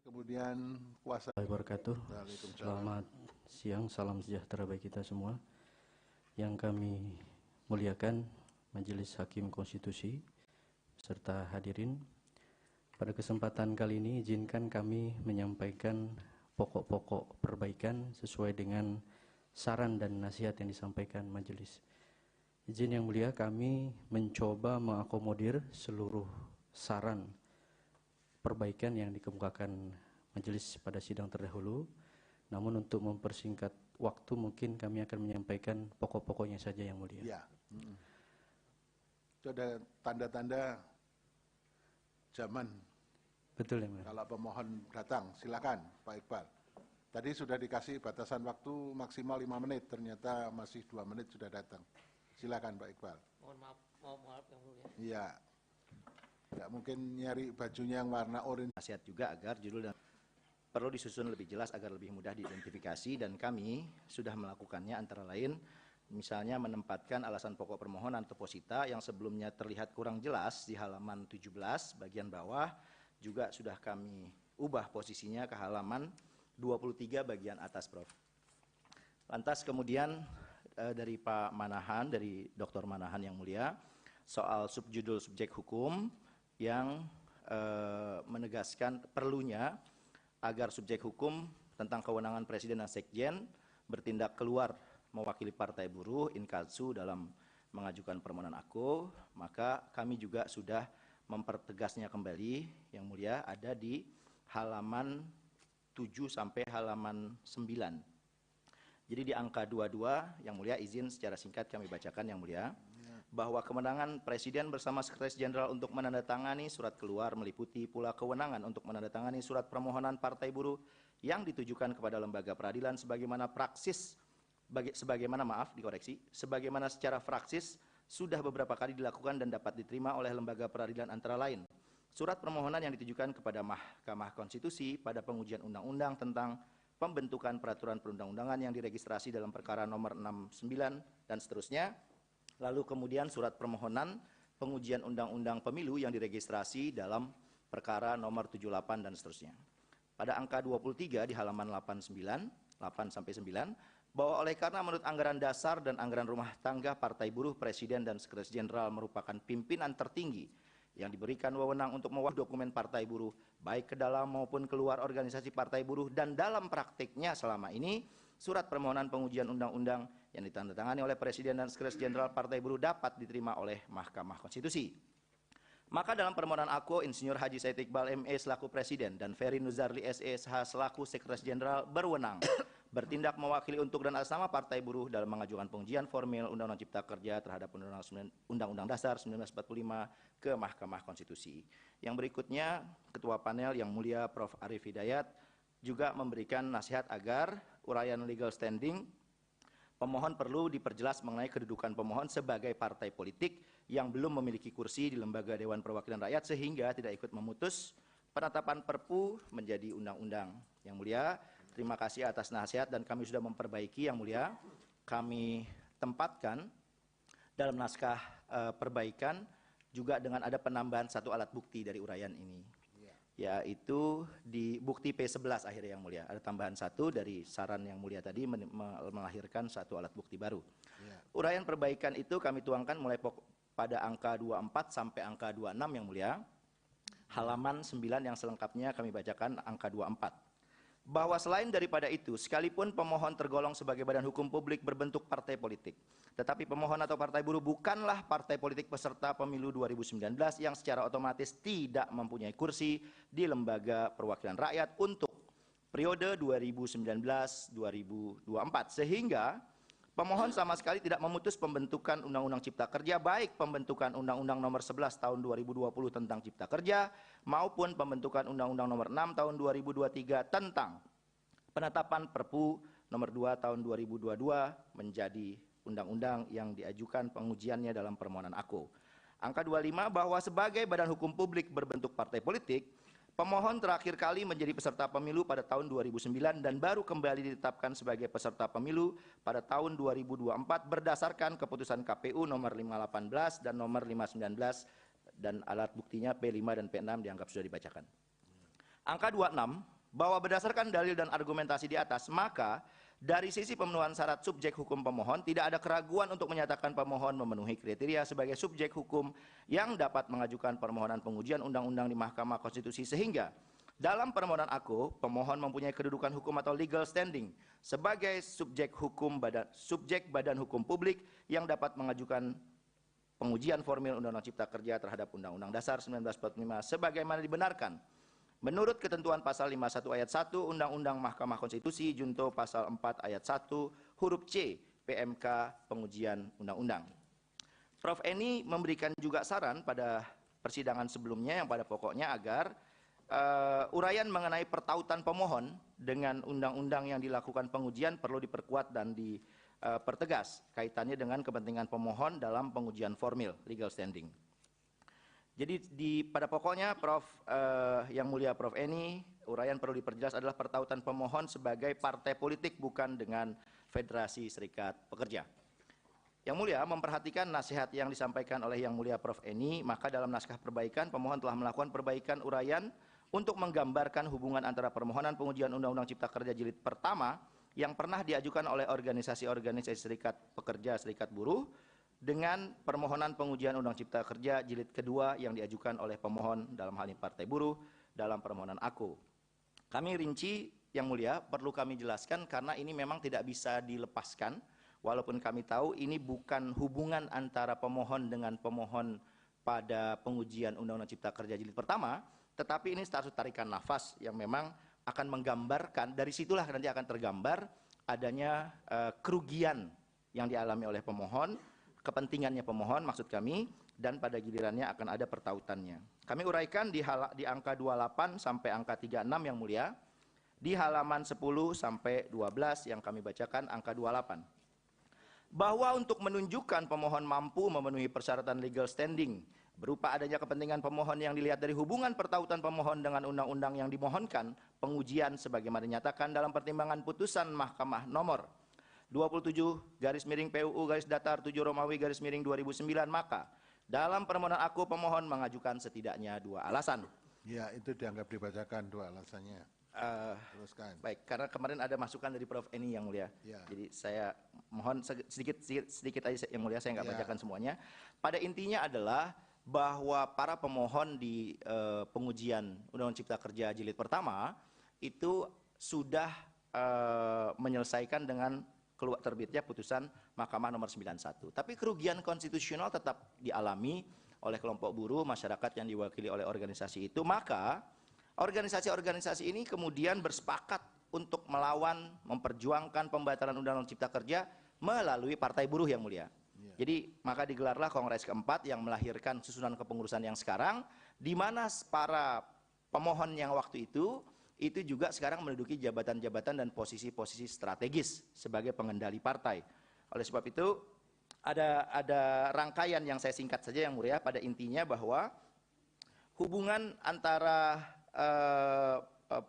Kemudian kuasa. Wabarakatuh. Selamat siang, salam sejahtera bagi kita semua. Yang kami muliakan Majelis Hakim Konstitusi serta hadirin, pada kesempatan kali ini izinkan kami menyampaikan pokok-pokok perbaikan sesuai dengan saran dan nasihat yang disampaikan majelis. Izin yang mulia, kami mencoba mengakomodir seluruh saran perbaikan yang dikemukakan majelis pada sidang terdahulu. Namun untuk mempersingkat waktu, mungkin kami akan menyampaikan pokok-pokoknya saja yang mulia. Ya. Itu ada tanda-tanda zaman. Betul ya, mulia. Kalau pemohon datang, silakan Pak Iqbal. Tadi sudah dikasih batasan waktu maksimal 5 menit, ternyata masih 2 menit sudah datang. Silakan Pak Iqbal. Mohon maaf yang mulia. Iya. Nggak mungkin nyari bajunya yang warna oranye. Nasihat juga agar judul dan perlu disusun lebih jelas agar lebih mudah diidentifikasi, dan kami sudah melakukannya antara lain misalnya menempatkan alasan pokok permohonan atau posita yang sebelumnya terlihat kurang jelas di halaman 17 bagian bawah, juga sudah kami ubah posisinya ke halaman 23 bagian atas, Prof. Lantas kemudian dari Pak Manahan, dari Dr. Manahan yang mulia, soal subjudul subjek hukum yang menegaskan perlunya agar subjek hukum tentang kewenangan Presiden dan Sekjen bertindak keluar mewakili Partai Buruh inkasu dalam mengajukan permohonan aku, maka kami juga sudah mempertegasnya kembali yang mulia, ada di halaman 7 sampai halaman 9. Jadi di angka 22 yang mulia, izin secara singkat kami bacakan yang mulia, bahwa kewenangan Presiden bersama Sekretaris Jenderal untuk menandatangani surat keluar meliputi pula kewenangan untuk menandatangani surat permohonan Partai Buruh yang ditujukan kepada lembaga peradilan sebagaimana sebagaimana secara praksis sudah beberapa kali dilakukan dan dapat diterima oleh lembaga peradilan, antara lain surat permohonan yang ditujukan kepada Mahkamah Konstitusi pada pengujian undang-undang tentang pembentukan peraturan perundang-undangan yang diregistrasi dalam perkara nomor 69 dan seterusnya. Lalu kemudian surat permohonan pengujian undang-undang pemilu yang diregistrasi dalam perkara nomor 78 dan seterusnya. Pada angka 23 di halaman 8 sampai 9, bahwa oleh karena menurut anggaran dasar dan anggaran rumah tangga Partai Buruh, Presiden dan Sekretaris Jenderal merupakan pimpinan tertinggi yang diberikan wewenang untuk mewakili dokumen Partai Buruh baik ke dalam maupun keluar organisasi Partai Buruh, dan dalam praktiknya selama ini surat permohonan pengujian undang-undang yang ditandatangani oleh Presiden dan Sekretaris Jenderal Partai Buruh dapat diterima oleh Mahkamah Konstitusi. Maka dalam permohonan aku, Insinyur Haji Said Iqbal ME selaku Presiden dan Ferry Nuzarli SESH selaku Sekretaris Jenderal berwenang bertindak mewakili untuk dan atas nama Partai Buruh dalam mengajukan pengujian formil Undang-Undang Cipta Kerja terhadap Undang-Undang Dasar 1945 ke Mahkamah Konstitusi. Yang berikutnya, Ketua Panel yang mulia Prof. Arief Hidayat juga memberikan nasihat agar uraian legal standing pemohon perlu diperjelas mengenai kedudukan pemohon sebagai partai politik yang belum memiliki kursi di Lembaga Dewan Perwakilan Rakyat sehingga tidak ikut memutus penetapan Perpu menjadi undang-undang. Yang mulia, terima kasih atas nasihat dan kami sudah memperbaiki yang mulia. Kami tempatkan dalam naskah perbaikan juga dengan ada penambahan satu alat bukti dari uraian ini, yaitu di bukti P11 akhirnya yang mulia. Ada tambahan satu dari saran yang mulia tadi melahirkan satu alat bukti baru. Uraian perbaikan itu kami tuangkan mulai pada angka 24 sampai angka 26 yang mulia. Halaman 9 yang selengkapnya kami bacakan angka 24. Bahwa selain daripada itu, sekalipun pemohon tergolong sebagai badan hukum publik berbentuk partai politik, tetapi pemohon atau Partai Buruh bukanlah partai politik peserta pemilu 2019 yang secara otomatis tidak mempunyai kursi di Lembaga Perwakilan Rakyat untuk periode 2019-2024, sehingga pemohon sama sekali tidak memutus pembentukan Undang-Undang Cipta Kerja, baik pembentukan Undang-Undang nomor 11 tahun 2020 tentang Cipta Kerja maupun pembentukan Undang-Undang nomor 6 tahun 2023 tentang penetapan Perpu nomor 2 tahun 2022 menjadi undang-undang yang diajukan pengujiannya dalam permohonan aku. Angka 25, bahwa sebagai badan hukum publik berbentuk partai politik, pemohon terakhir kali menjadi peserta pemilu pada tahun 2009 dan baru kembali ditetapkan sebagai peserta pemilu pada tahun 2024 berdasarkan keputusan KPU nomor 518 dan nomor 519, dan alat buktinya P5 dan P6 dianggap sudah dibacakan. Angka 26, bahwa berdasarkan dalil dan argumentasi di atas, maka dari sisi pemenuhan syarat subjek hukum pemohon, tidak ada keraguan untuk menyatakan pemohon memenuhi kriteria sebagai subjek hukum yang dapat mengajukan permohonan pengujian undang-undang di Mahkamah Konstitusi, sehingga dalam permohonan aku, pemohon mempunyai kedudukan hukum atau legal standing sebagai subjek badan hukum publik yang dapat mengajukan pengujian formil Undang-Undang Cipta Kerja terhadap Undang-Undang Dasar 1945 sebagaimana dibenarkan menurut ketentuan pasal 51 ayat 1 Undang-Undang Mahkamah Konstitusi junto pasal 4 ayat 1 huruf C PMK pengujian undang-undang. Prof. Eni memberikan juga saran pada persidangan sebelumnya yang pada pokoknya agar uraian mengenai pertautan pemohon dengan undang-undang yang dilakukan pengujian perlu diperkuat dan dipertegas kaitannya dengan kepentingan pemohon dalam pengujian formil legal standing. Jadi pada pokoknya Yang Mulia Prof. Eni, uraian perlu diperjelas adalah pertautan pemohon sebagai partai politik bukan dengan Federasi Serikat Pekerja. Yang Mulia memperhatikan nasihat yang disampaikan oleh Yang Mulia Prof. Eni, maka dalam naskah perbaikan pemohon telah melakukan perbaikan uraian untuk menggambarkan hubungan antara permohonan pengujian Undang-Undang Cipta Kerja jilid pertama yang pernah diajukan oleh organisasi-organisasi serikat pekerja, serikat buruh, dengan permohonan pengujian Undang Cipta Kerja jilid kedua yang diajukan oleh pemohon dalam hal ini Partai Buruh dalam permohonan aku. Kami rinci, Yang Mulia, perlu kami jelaskan karena ini memang tidak bisa dilepaskan, walaupun kami tahu ini bukan hubungan antara pemohon dengan pemohon pada pengujian Undang-Undang Cipta Kerja jilid pertama, tetapi ini status tarikan nafas yang memang akan menggambarkan, dari situlah nanti akan tergambar adanya kerugian yang dialami oleh pemohon, kepentingannya pemohon maksud kami, dan pada gilirannya akan ada pertautannya. Kami uraikan di angka 28 sampai angka 36 Yang Mulia, di halaman 10 sampai 12 yang kami bacakan angka 28. Bahwa untuk menunjukkan pemohon mampu memenuhi persyaratan legal standing berupa adanya kepentingan pemohon yang dilihat dari hubungan pertautan pemohon dengan undang-undang yang dimohonkan, pengujian sebagaimana dinyatakan dalam pertimbangan putusan Mahkamah nomor 27/PUU/7 maka dalam permohonan aku pemohon mengajukan setidaknya 2 alasan. Ya, itu dianggap dibacakan 2 alasannya. Teruskan. Baik, karena kemarin ada masukan dari Prof. Eni Yang Mulia. Ya. Jadi saya mohon sedikit aja Yang Mulia, saya nggak Ya. bacakan semuanya. Pada intinya adalah bahwa para pemohon di pengujian Undang-Undang Cipta Kerja jilid pertama itu sudah menyelesaikan dengan keluar terbitnya putusan Mahkamah nomor 91. Tapi kerugian konstitusional tetap dialami oleh kelompok buruh, masyarakat yang diwakili oleh organisasi itu. Maka organisasi-organisasi ini kemudian bersepakat untuk melawan, memperjuangkan pembatalan Undang-Undang Cipta Kerja melalui Partai Buruh Yang Mulia. Jadi maka digelarlah Kongres keempat yang melahirkan susunan kepengurusan yang sekarang, di mana para pemohon yang waktu itu juga sekarang menduduki jabatan-jabatan dan posisi-posisi strategis sebagai pengendali partai. Oleh sebab itu ada rangkaian yang saya singkat saja Yang Mulia, pada intinya bahwa hubungan antara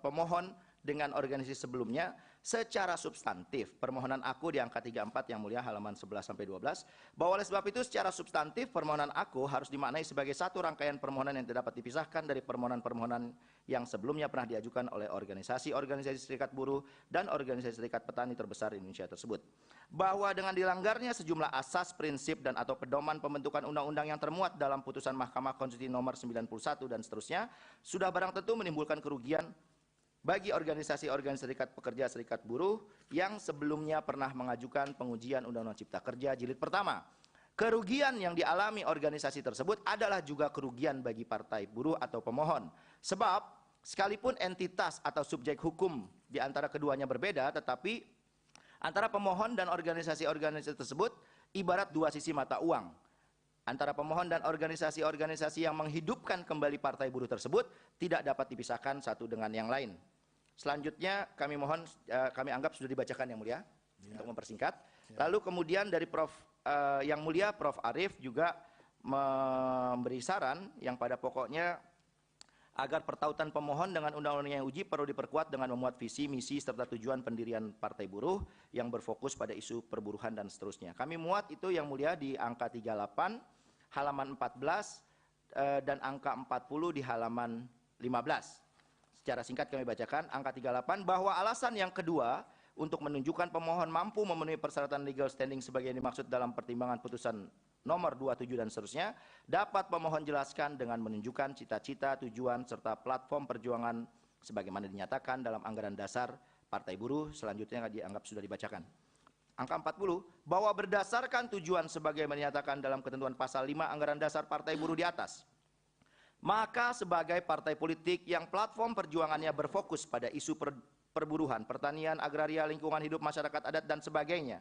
pemohon dengan organisasi sebelumnya secara substantif, permohonan aku di angka 34 Yang Mulia halaman 11 sampai 12, bahwa oleh sebab itu secara substantif permohonan aku harus dimaknai sebagai satu rangkaian permohonan yang tidak dapat dipisahkan dari permohonan-permohonan yang sebelumnya pernah diajukan oleh organisasi-organisasi serikat buruh dan organisasi serikat petani terbesar di Indonesia tersebut. Bahwa dengan dilanggarnya sejumlah asas, prinsip, dan atau pedoman pembentukan undang-undang yang termuat dalam putusan Mahkamah Konstitusi nomor 91 dan seterusnya, sudah barang tentu menimbulkan kerugian bagi organisasi-organisasi serikat pekerja, serikat buruh yang sebelumnya pernah mengajukan pengujian Undang-Undang Cipta Kerja jilid pertama. Kerugian yang dialami organisasi tersebut adalah juga kerugian bagi partai buruh atau pemohon. Sebab sekalipun entitas atau subjek hukum di antara keduanya berbeda, tetapi antara pemohon dan organisasi-organisasi tersebut ibarat dua sisi mata uang. Antara pemohon dan organisasi-organisasi yang menghidupkan kembali partai buruh tersebut tidak dapat dipisahkan satu dengan yang lain. Selanjutnya kami mohon, kami anggap sudah dibacakan Yang Mulia, untuk mempersingkat. Lalu kemudian dari Yang Mulia Prof. Arief juga memberi saran yang pada pokoknya agar pertautan pemohon dengan undang-undang yang uji perlu diperkuat dengan memuat visi, misi, serta tujuan pendirian partai buruh yang berfokus pada isu perburuhan dan seterusnya. Kami muat itu Yang Mulia di angka 38, halaman 14, dan angka 40 di halaman 15. Secara singkat kami bacakan angka 38 bahwa alasan yang kedua untuk menunjukkan pemohon mampu memenuhi persyaratan legal standing sebagai yang dimaksud dalam pertimbangan putusan nomor 27 dan seterusnya, dapat pemohon jelaskan dengan menunjukkan cita-cita, tujuan, serta platform perjuangan sebagaimana dinyatakan dalam anggaran dasar Partai Buruh. Selanjutnya dianggap sudah dibacakan. Angka 40, bahwa berdasarkan tujuan sebagaimana dinyatakan dalam ketentuan pasal 5 anggaran dasar Partai Buruh di atas, maka sebagai partai politik yang platform perjuangannya berfokus pada isu perburuhan, pertanian, agraria, lingkungan hidup, masyarakat adat, dan sebagainya,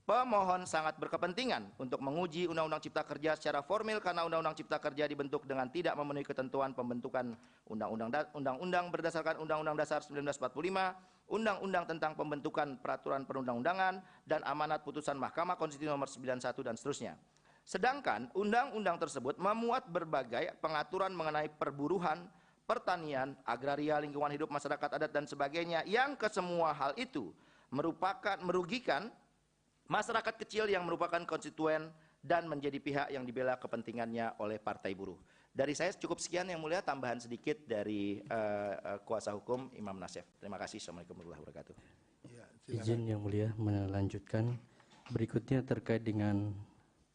pemohon sangat berkepentingan untuk menguji Undang-Undang Cipta Kerja secara formil karena Undang-Undang Cipta Kerja dibentuk dengan tidak memenuhi ketentuan pembentukan undang-undang berdasarkan Undang-Undang Dasar 1945, Undang-Undang tentang pembentukan peraturan perundang-undangan, dan amanat putusan Mahkamah Konstitusi nomor 91 dan seterusnya. Sedangkan undang-undang tersebut memuat berbagai pengaturan mengenai perburuhan, pertanian, agraria, lingkungan hidup, masyarakat adat, dan sebagainya, yang kesemua hal itu merugikan masyarakat kecil yang merupakan konstituen dan menjadi pihak yang dibela kepentingannya oleh Partai Buruh. Dari saya cukup sekian, Yang Mulia, tambahan sedikit dari kuasa hukum Imam Nasyef. Terima kasih. Assalamualaikum warahmatullahi wabarakatuh. Ya, Izin Yang Mulia melanjutkan. Berikutnya terkait dengan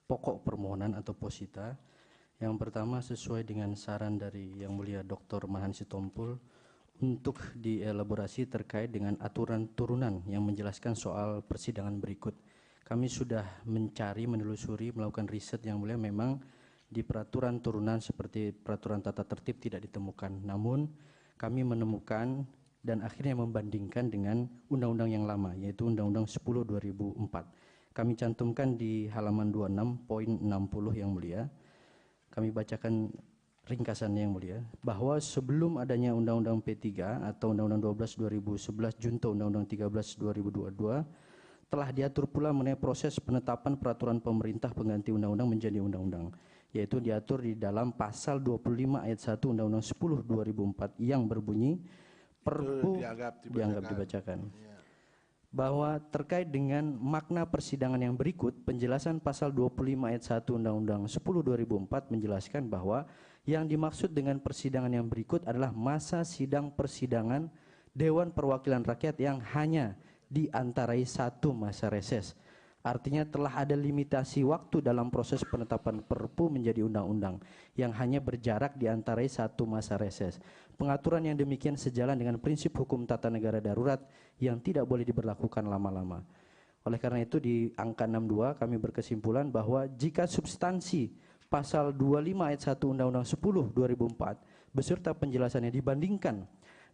pokok permohonan atau posita. Yang pertama sesuai dengan saran dari Yang Mulia Dr. Mahan Sitompul untuk dielaborasi terkait dengan aturan turunan yang menjelaskan soal persidangan berikut. Kami sudah mencari, menelusuri, melakukan riset Yang Mulia, memang di peraturan turunan seperti peraturan tata tertib tidak ditemukan. Namun kami menemukan dan akhirnya membandingkan dengan undang-undang yang lama, yaitu Undang-Undang 10/2004. Kami cantumkan di halaman 26.60 Yang Mulia. Kami bacakan ringkasannya Yang Mulia, bahwa sebelum adanya Undang-Undang P3 atau Undang-Undang 12/2011 junto Undang-Undang 13/2022, telah diatur pula mengenai proses penetapan peraturan pemerintah pengganti undang-undang menjadi undang-undang, yaitu diatur di dalam pasal 25 ayat 1 Undang-Undang 10/2004 yang berbunyi Perpu dianggap dibacakan. Ya. Bahwa terkait dengan makna persidangan yang berikut, penjelasan pasal 25 ayat 1 Undang-Undang 10/2004 menjelaskan bahwa yang dimaksud dengan persidangan yang berikut adalah masa sidang persidangan Dewan Perwakilan Rakyat yang hanya diantarai satu masa reses. Artinya telah ada limitasi waktu dalam proses penetapan Perpu menjadi undang-undang yang hanya berjarak diantarai satu masa reses. Pengaturan yang demikian sejalan dengan prinsip hukum tata negara darurat yang tidak boleh diberlakukan lama-lama. Oleh karena itu di angka 62 kami berkesimpulan bahwa jika substansi pasal 25 ayat 1 Undang-Undang 10/2004 beserta penjelasannya dibandingkan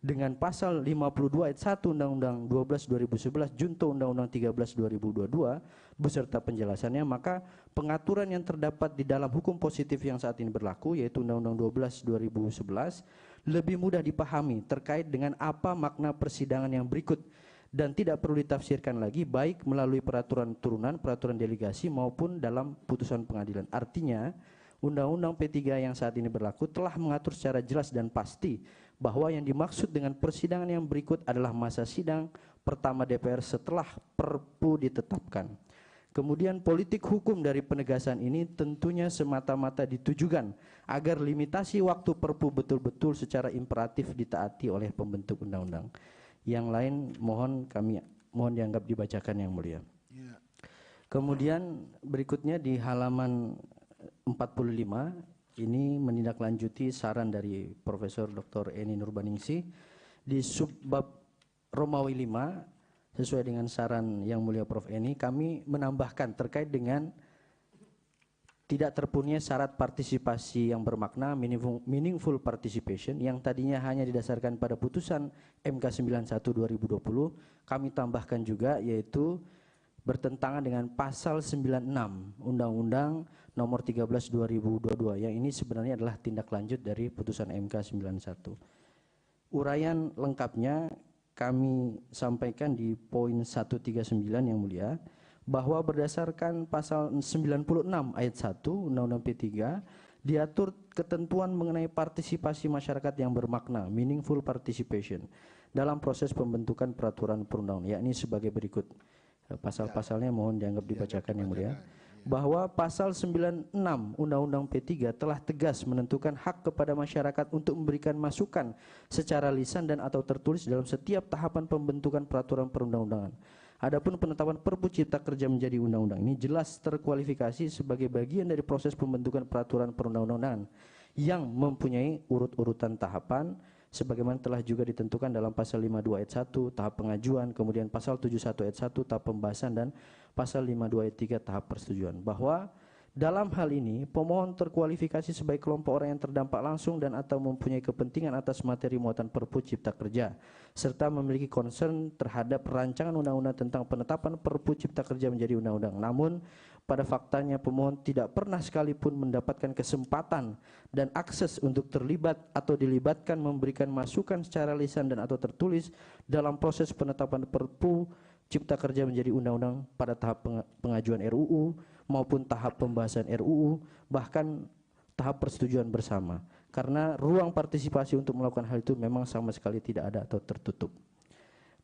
dengan pasal 52 ayat 1 Undang-Undang 12/2011 junto Undang-Undang 13/2022 beserta penjelasannya, maka pengaturan yang terdapat di dalam hukum positif yang saat ini berlaku, yaitu Undang-Undang 12/2011, lebih mudah dipahami terkait dengan apa makna persidangan yang berikut dan tidak perlu ditafsirkan lagi baik melalui peraturan turunan, peraturan delegasi maupun dalam putusan pengadilan. Artinya Undang-Undang P3 yang saat ini berlaku telah mengatur secara jelas dan pasti bahwa yang dimaksud dengan persidangan yang berikut adalah masa sidang pertama DPR setelah Perpu ditetapkan. Kemudian politik hukum dari penegasan ini tentunya semata-mata ditujukan agar limitasi waktu Perpu betul-betul secara imperatif ditaati oleh pembentuk undang-undang. Yang lain mohon dianggap dibacakan Yang Mulia. Ya. Kemudian berikutnya di halaman 45 ini menindaklanjuti saran dari Profesor Dr. Eni Nurbaningsih di subbab Romawi 5 sesuai dengan saran Yang Mulia Prof. Eni, kami menambahkan terkait dengan tidak terpenuhinya syarat partisipasi yang bermakna meaningful participation yang tadinya hanya didasarkan pada putusan MK 91/2020, kami tambahkan juga yaitu bertentangan dengan pasal 96 Undang-Undang nomor 13/2022 yang ini sebenarnya adalah tindak lanjut dari putusan MK 91. Uraian lengkapnya kami sampaikan di poin 139 Yang Mulia, bahwa berdasarkan pasal 96 ayat 1 Undang-Undang P3 diatur ketentuan mengenai partisipasi masyarakat yang bermakna meaningful participation dalam proses pembentukan peraturan perundang-undangan, yakni sebagai berikut. Pasal-pasalnya mohon dianggap dibacakan Yang Mulia. bahwa pasal 96 Undang-Undang P3 telah tegas menentukan hak kepada masyarakat untuk memberikan masukan secara lisan dan atau tertulis dalam setiap tahapan pembentukan peraturan perundang-undangan. Adapun penetapan Perpu Cipta Kerja menjadi undang-undang ini jelas terkualifikasi sebagai bagian dari proses pembentukan peraturan perundang-undangan yang mempunyai urut-urutan tahapan sebagaimana telah juga ditentukan dalam pasal 52 ayat 1 tahap pengajuan, kemudian pasal 71 ayat 1 tahap pembahasan dan pasal 52 ayat 3 tahap persetujuan. Bahwa dalam hal ini pemohon terkualifikasi sebagai kelompok orang yang terdampak langsung dan atau mempunyai kepentingan atas materi muatan Perpu Cipta Kerja serta memiliki concern terhadap rancangan undang-undang tentang penetapan Perpu Cipta Kerja menjadi undang-undang. Namun pada faktanya pemohon tidak pernah sekalipun mendapatkan kesempatan dan akses untuk terlibat atau dilibatkan memberikan masukan secara lisan dan atau tertulis dalam proses penetapan Perpu Cipta Kerja menjadi undang-undang pada tahap pengajuan RUU maupun tahap pembahasan RUU, bahkan tahap persetujuan bersama. Karena ruang partisipasi untuk melakukan hal itu memang sama sekali tidak ada atau tertutup.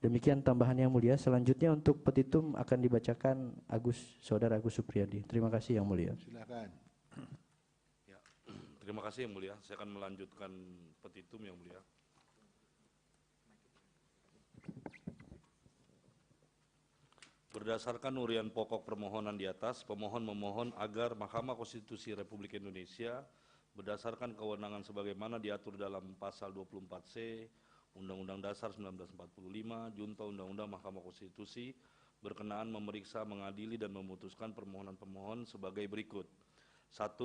Demikian tambahan yang mulia. Selanjutnya untuk petitum akan dibacakan Saudara Agus Supriyadi. Terima kasih yang mulia. Silakan. Ya, terima kasih yang mulia. Saya akan melanjutkan petitum yang mulia. Berdasarkan urian pokok permohonan di atas, pemohon memohon agar Mahkamah Konstitusi Republik Indonesia berdasarkan kewenangan sebagaimana diatur dalam pasal 24C Undang-Undang Dasar 1945, Junto Undang-Undang Mahkamah Konstitusi berkenaan memeriksa, mengadili, dan memutuskan permohonan pemohon sebagai berikut. 1.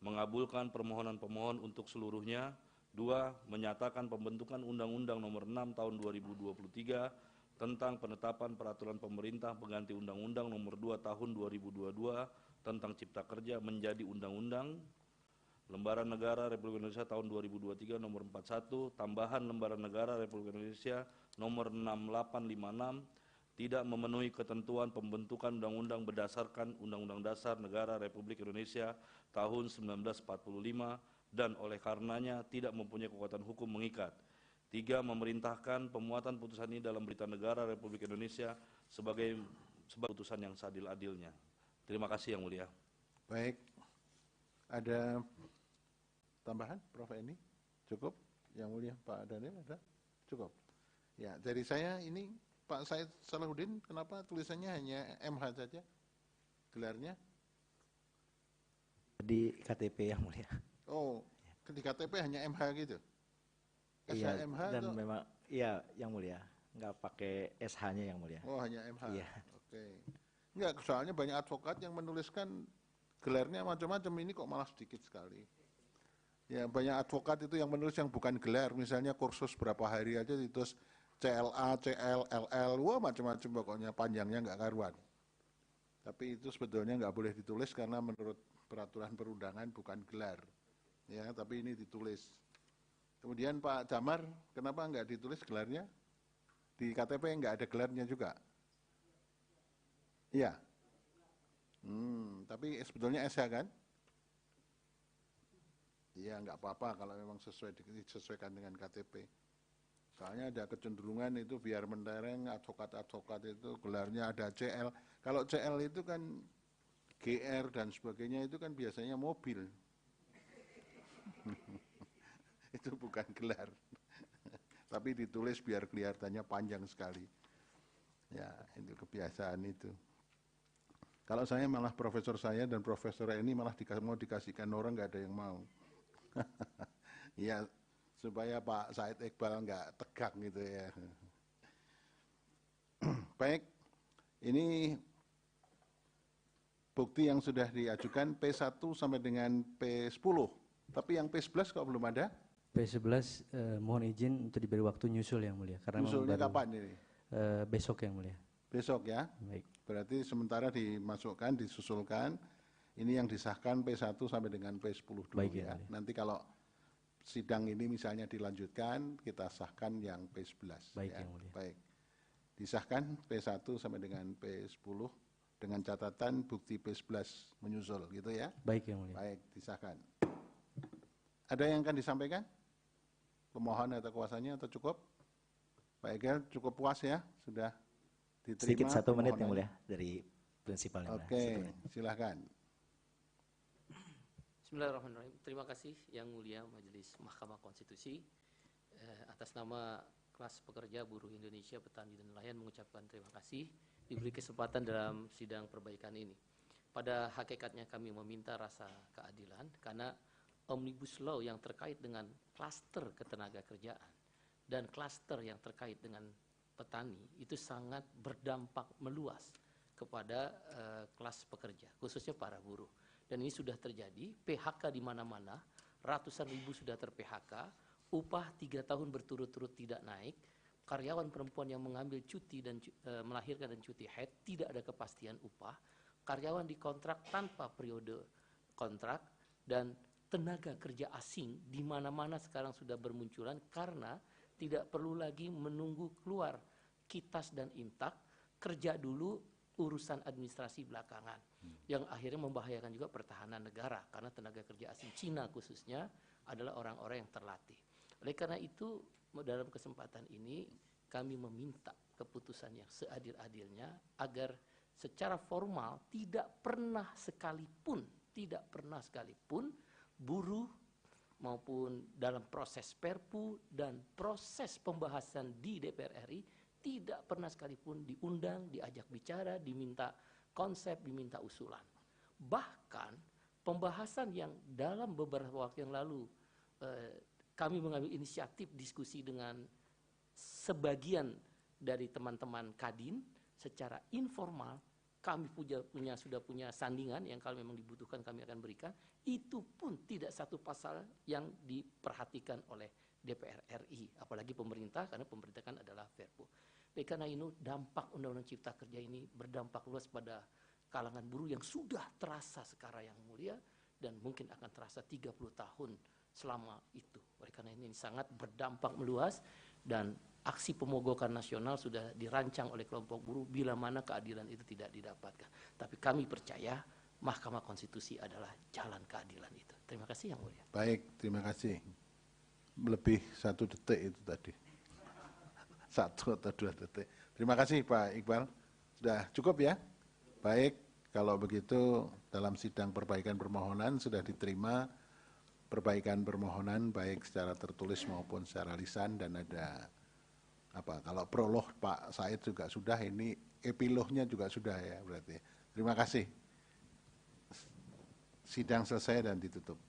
Mengabulkan permohonan pemohon untuk seluruhnya. 2. Menyatakan pembentukan Undang-Undang Nomor 6 Tahun 2023 tentang penetapan peraturan pemerintah pengganti Undang-Undang Nomor 2 Tahun 2022 tentang Cipta Kerja menjadi Undang-Undang. Lembaran Negara Republik Indonesia tahun 2023 nomor 41, tambahan Lembaran Negara Republik Indonesia nomor 6856 tidak memenuhi ketentuan pembentukan undang-undang berdasarkan Undang-Undang Dasar Negara Republik Indonesia tahun 1945 dan oleh karenanya tidak mempunyai kekuatan hukum mengikat. 3. Memerintahkan pemuatan putusan ini dalam Berita Negara Republik Indonesia sebagai putusan yang seadil-adilnya. Terima kasih yang mulia. Baik. Ada tambahan, Prof. Eni? Cukup? Yang mulia Pak Daniel ada? Cukup. Ya, dari saya ini Pak Said Salahuddin, kenapa tulisannya hanya MH saja? Gelarnya? Di KTP yang mulia. Oh, di KTP hanya MH gitu? Iya, SHMH dan atau? memang iya yang mulia, nggak pakai SH-nya yang mulia. Oh, hanya MH. Iya. Oke. Enggak, soalnya banyak advokat yang menuliskan gelarnya macam-macam, ini kok malah sedikit sekali. Ya, banyak advokat itu yang menulis yang bukan gelar, misalnya kursus berapa hari aja terus CLA, CL, LL, wah macam-macam pokoknya, panjangnya nggak karuan. Tapi itu sebetulnya nggak boleh ditulis karena menurut peraturan perundangan bukan gelar. Ya, tapi ini ditulis. Kemudian Pak Damar, kenapa nggak ditulis gelarnya? Di KTP nggak ada gelarnya juga? Iya. Tapi sebetulnya SH kan? Iya, nggak apa-apa kalau memang disesuaikan dengan KTP. Soalnya ada kecenderungan itu biar mentereng advokat-advokat itu gelarnya ada CL. Kalau CL itu kan GR dan sebagainya itu kan biasanya mobil. Itu bukan gelar. Tapi ditulis biar kelihatannya panjang sekali. Ya, itu kebiasaan itu. Kalau saya malah profesor saya dan profesor ini malah mau dikasihkan orang nggak ada yang mau. Ya, supaya Pak Said Iqbal nggak tegang gitu ya. Baik, ini bukti yang sudah diajukan P1 sampai dengan P10. Tapi yang P11 kok belum ada? P11 mohon izin untuk diberi waktu nyusul yang mulia. Karena nyusulnya kapan ini? Besok yang mulia. Besok ya? Baik. Berarti sementara dimasukkan, disusulkan, ini yang disahkan P1 sampai dengan P10 dulu. Baik, ya. Nanti kalau sidang ini misalnya dilanjutkan, kita sahkan yang P11. Baik, ya. yang mulia. Baik. Disahkan P1 sampai dengan P10 dengan catatan bukti P11 menyusul gitu ya? Baik, yang mulia. Baik, disahkan. Ada yang akan disampaikan? Pemohon atau kuasanya atau cukup? Pak Egel cukup puas ya? Sudah diterima? Sedikit 1 menit yang mulia dari prinsipalnya. Oke, silakan. Bismillahirrahmanirrahim. Terima kasih Yang Mulia Majelis Mahkamah Konstitusi. Atas nama kelas pekerja buruh Indonesia, petani dan nelayan mengucapkan terima kasih diberi kesempatan dalam sidang perbaikan ini. Pada hakikatnya kami meminta rasa keadilan karena Omnibus Law yang terkait dengan klaster ketenaga kerjaan dan klaster yang terkait dengan petani itu sangat berdampak meluas kepada kelas pekerja, khususnya para buruh. Dan ini sudah terjadi, PHK di mana-mana, ratusan ribu sudah ter-PHK, upah 3 tahun berturut-turut tidak naik, karyawan perempuan yang mengambil cuti dan melahirkan dan cuti haid tidak ada kepastian upah, karyawan dikontrak tanpa periode kontrak, dan tenaga kerja asing di mana-mana sekarang sudah bermunculan karena tidak perlu lagi menunggu keluar KITAS dan IMTAK, kerja dulu urusan administrasi belakangan, yang akhirnya membahayakan juga pertahanan negara karena tenaga kerja asing Cina khususnya adalah orang-orang yang terlatih. Oleh karena itu dalam kesempatan ini kami meminta keputusan yang seadil-adilnya agar secara formal tidak pernah sekalipun buruh maupun dalam proses Perpu dan proses pembahasan di DPR RI tidak pernah sekalipun diundang, diajak bicara, diminta konsep, diminta usulan. Bahkan pembahasan yang dalam beberapa waktu yang lalu kami mengambil inisiatif diskusi dengan sebagian dari teman-teman Kadin secara informal, kami sudah punya sandingan yang kalau memang dibutuhkan kami akan berikan, itu pun tidak satu pasal yang diperhatikan oleh DPR RI, apalagi pemerintah, karena pemerintah kan adalah Perpu. Karena ini dampak Undang-Undang Cipta Kerja ini berdampak luas pada kalangan buruh yang sudah terasa sekarang Yang Mulia dan mungkin akan terasa 30 tahun selama itu. Oleh karena ini sangat berdampak meluas dan aksi pemogokan nasional sudah dirancang oleh kelompok buruh bila mana keadilan itu tidak didapatkan. Tapi kami percaya Mahkamah Konstitusi adalah jalan keadilan itu. Terima kasih Yang Mulia. Baik, terima kasih. Lebih 1 detik itu tadi. 1 atau 2 detik. Terima kasih Pak Iqbal. Sudah cukup ya? Baik, kalau begitu dalam sidang perbaikan permohonan sudah diterima perbaikan permohonan baik secara tertulis maupun secara lisan dan ada kalau prolog Pak Said juga sudah, ini epilognya juga sudah ya berarti. Terima kasih. Sidang selesai dan ditutup.